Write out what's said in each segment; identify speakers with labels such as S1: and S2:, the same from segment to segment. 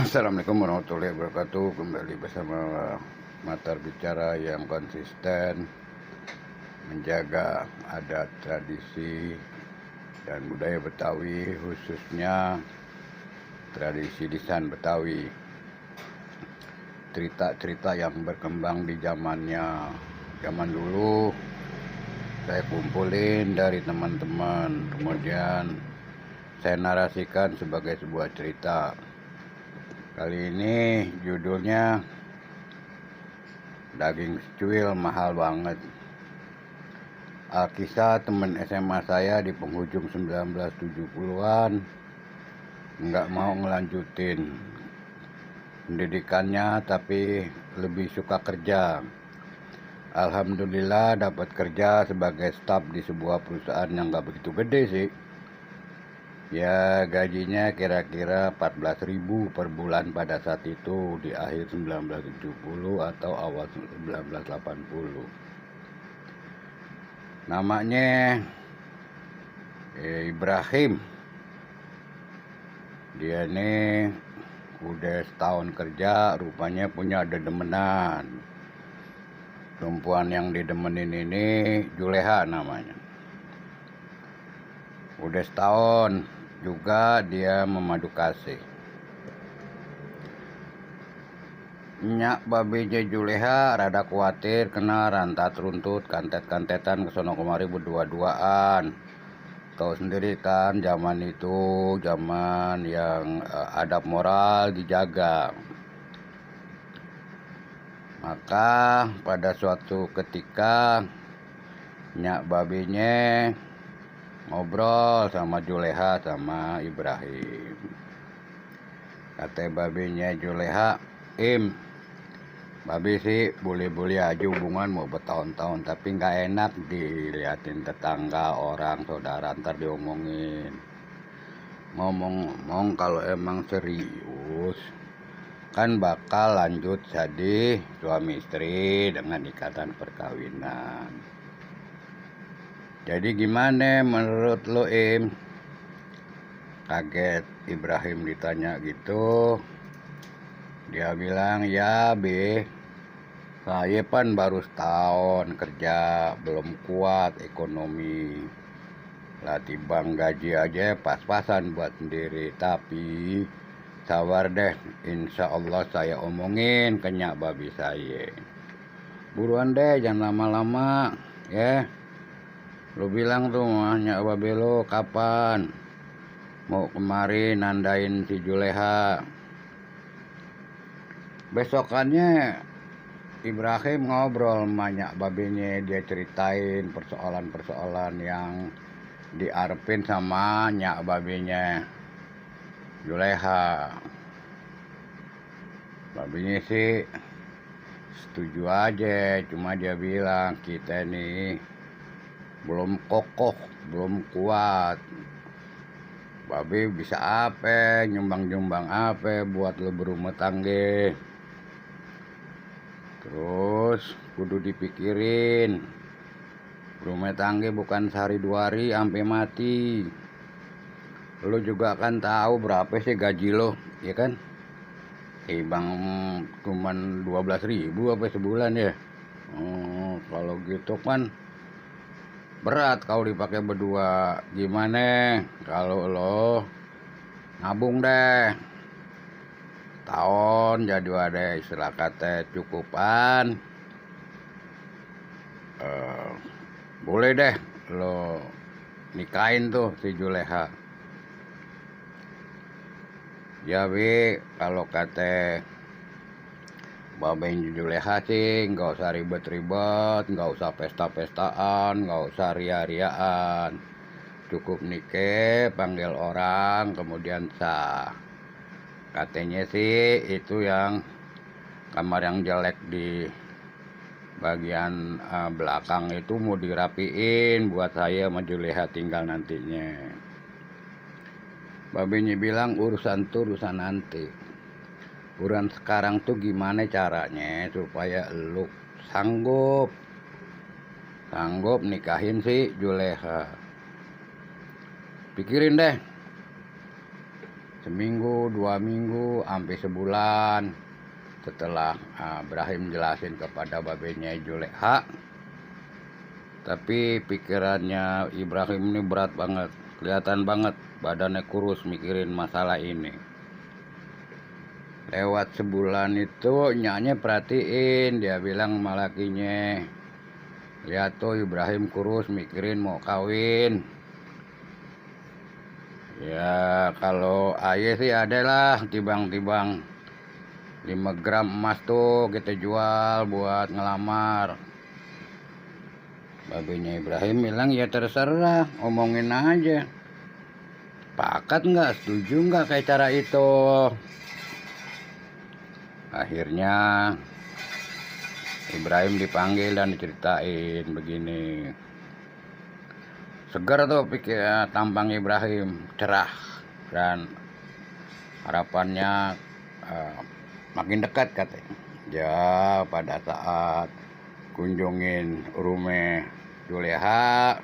S1: Assalamualaikum warahmatullahi wabarakatuh. Kembali bersama Mata Bicara yang konsisten menjaga adat, tradisi, dan budaya Betawi, khususnya tradisi lisan Betawi. Cerita-cerita yang berkembang di zaman dulu saya kumpulin dari teman-teman, kemudian saya narasikan sebagai sebuah cerita. Kali ini judulnya Daging Secuil Mahal Banget. Alkisah teman SMA saya di penghujung 1970-an nggak mau ngelanjutin pendidikannya, tapi lebih suka kerja. Alhamdulillah dapat kerja sebagai staf di sebuah perusahaan yang nggak begitu gede sih. Ya, gajinya kira-kira 14.000 per bulan pada saat itu di akhir 1970 atau awal 1980. Namanya Ibrahim. Dia ini udah setahun kerja, rupanya punya dedemenan. Perempuan yang didemenin ini Juleha namanya. Udah setahun juga dia memadu kasih. Nyak babeje Juleha rada khawatir kena rantat runtut, kantet-kantetan kesono kemari berdua-duaan. Tahu sendiri kan, zaman itu zaman yang adab moral dijaga. Maka pada suatu ketika nyak babenya ngobrol sama Juleha sama Ibrahim. Kata babenya Juleha, babi sih boleh-boleh aja hubungan mau bertahun-tahun, tapi nggak enak diliatin tetangga, orang, saudara, ntar diomongin. Ngomong-ngomong, kalau emang serius kan bakal lanjut jadi suami istri dengan ikatan perkawinan. Jadi gimana menurut lo, Kaget Ibrahim ditanya gitu. Dia bilang, ya be, saya kan baru setahun kerja, belum kuat ekonomi. Lah tibang gaji aja pas-pasan buat sendiri. Tapi sabar deh, insya Allah saya omongin ke nyak babi saya. Buruan deh, jangan lama-lama ya. Lo bilang tuh nyak babi lo kapan mau kemari nandain si Juleha. Besokannya Ibrahim ngobrol sama nyak babinya, dia ceritain persoalan-persoalan yang diarepin sama nyak babinya Juleha. Babinya sih setuju aja, cuma dia bilang kita nih belum kokoh, belum kuat. Babi bisa apa, nyumbang-nyumbang apa buat lo berumah tangga. Terus kudu dipikirin, rumah tangga bukan sehari dua hari sampai mati. Lo juga kan tahu berapa sih gaji lo, ya kan? Bang cuman 12.000 apa sebulan ya. Kalau gitu kan berat kalau dipakai berdua. Gimana kalau lo nabung deh tahun, jadi ada istilah kata cukupan. Boleh deh lo nikahin tuh si Juleha. Ya bi, kalau kata babein Juleha sih nggak usah ribet-ribet, nggak usah pesta-pestaan, nggak usah ria-riaan. Cukup nikah, panggil orang, kemudian sah. Katanya sih itu yang kamar yang jelek di bagian belakang itu mau dirapiin buat saya sama Juleha tinggal nantinya. Babinya bilang urusan tuh urusan nanti. Urusan sekarang tuh gimana caranya supaya lu sanggup nikahin si Juleha. Pikirin deh seminggu, 2 minggu, sampai sebulan. Setelah Ibrahim jelasin kepada babenya Juleha, tapi pikirannya Ibrahim ini berat banget, kelihatan banget badannya kurus mikirin masalah ini. Lewat sebulan itu nyanya perhatiin, dia bilang sama lakinya, lihat tuh Ibrahim kurus mikirin mau kawin. Ya kalau ayah sih ada lah tibang-tibang 5 gram emas tuh kita jual buat ngelamar. Babenya Ibrahim bilang ya terserah, omongin aja. Sepakat nggak, setuju nggak kayak cara itu. Akhirnya Ibrahim dipanggil dan diceritain begini. Segar tuh pikir tampang Ibrahim, cerah, dan harapannya makin dekat katanya. Ya pada saat kunjungin rumah Juleha,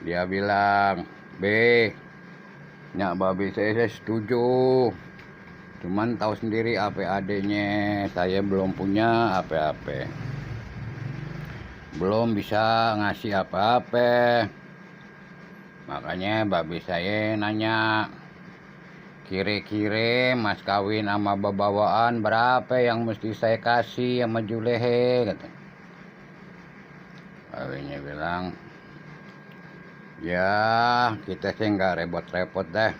S1: dia bilang, nyak babi saya setuju, cuman tahu sendiri apa adanya, saya belum punya apa-apa, belum bisa ngasih apa-apa. Makanya babi saya nanya, kira-kira mas kawin sama bebawaan berapa yang mesti saya kasih sama Julehe, kata. Babinya bilang, ya kita sih nggak repot-repot deh.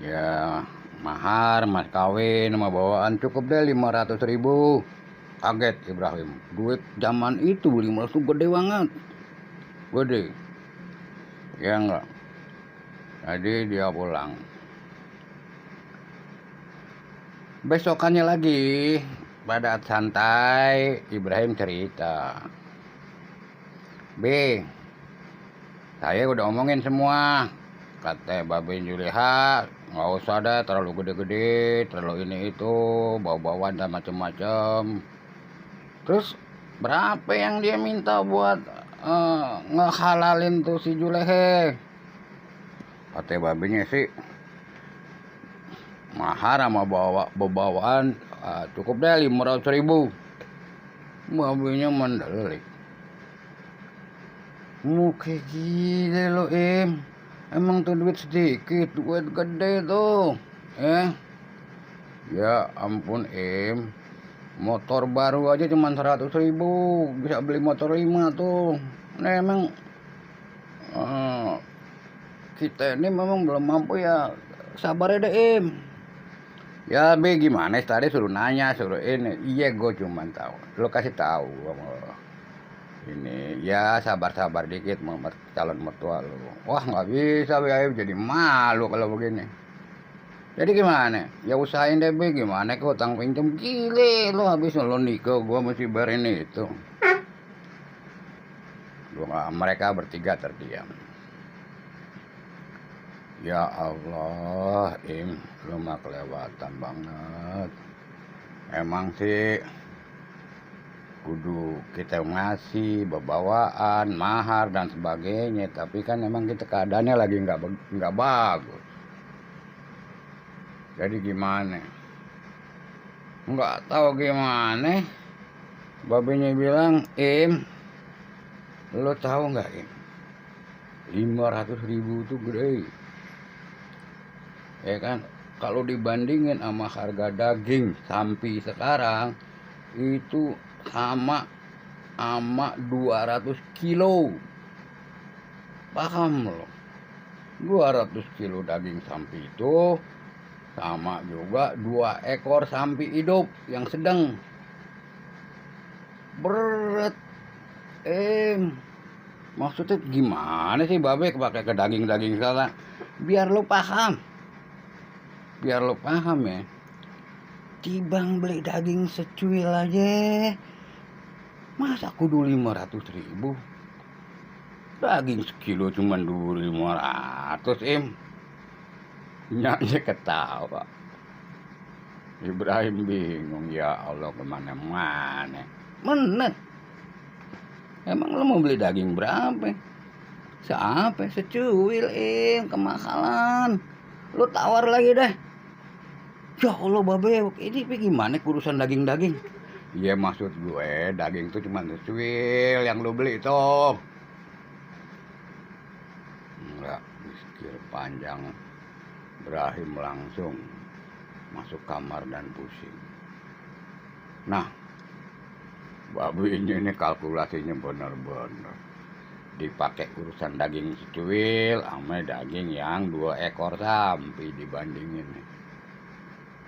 S1: Ya mahar mas kawin sama bawaan cukup deh 500.000. Kaget Ibrahim, duit zaman itu 500 gede banget, gede. Ya enggak. Jadi dia pulang. Besokannya lagi pada santai Ibrahim cerita, saya udah omongin semua, kata Babe Juleha, nggak usah deh terlalu gede-gede, terlalu ini itu, bawa-bawaan dan macem-macem. Terus berapa yang dia minta buat ngehalalin tuh si Julehe? Kata babenya sih, mahar sama bawaan cukup deh 500.000. Babenya mendelik, muka gila lo emang tuh duit sedikit, duit gede tuh. Ya ampun motor baru aja cuma 100.000, bisa beli motor 5 tuh. Nah emang kita ini memang belum mampu ya, sabar ya deh Ya gimana tadi suruh nanya, suruh ini. Iya gue cuma tahu, lo kasih tahu ini ya, sabar-sabar dikit mau calon mertua lo. Wah nggak bisa jadi malu kalau begini. Jadi gimana? Ya usahain deh gimana ke utang pinjam gile lo, habis lo nikah gua mesti bayar ini itu. Mereka bertiga terdiam. Ya Allah, lo mah kelewatan banget. Emang sih kudu kita ngasih bebawaan, mahar dan sebagainya, tapi kan emang kita keadaannya lagi nggak bagus. Jadi gimana? Nggak tahu gimana. Babenya bilang, lo tahu nggak 500.000 itu gede. Ya kan? Kalau dibandingin sama harga daging sapi sekarang itu sama 200 kilo. Paham lo? 200 kilo daging sapi itu sama juga 2 ekor sapi hidup yang sedang. Berat. Maksudnya gimana sih babe pakai ke daging-daging segala? Biar lo paham ya. Tibang beli daging secuil aja, masa kudu 500.000? Daging sekilo cuma 2.500 Nyaknya ketawa. Ibrahim bingung, ya Allah kemana-mana. Menet. Emang lo mau beli daging berapa? Secuil kemahalan. Lu tawar lagi deh. Ya Allah babe, ini gimana urusan daging-daging? Iya maksud gue daging tuh cuma secuil yang lu beli tuh. Enggak, mikir panjang. Ibrahim langsung masuk kamar dan pusing. Nah, babinya ini kalkulasinya bener-bener dipakai urusan daging secuil sama daging yang 2 ekor sapi dibandingin.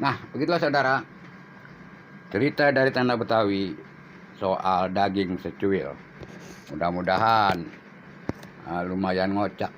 S1: Nah, begitulah saudara cerita dari Tanah Betawi soal daging secuil. Mudah-mudahan lumayan ngocak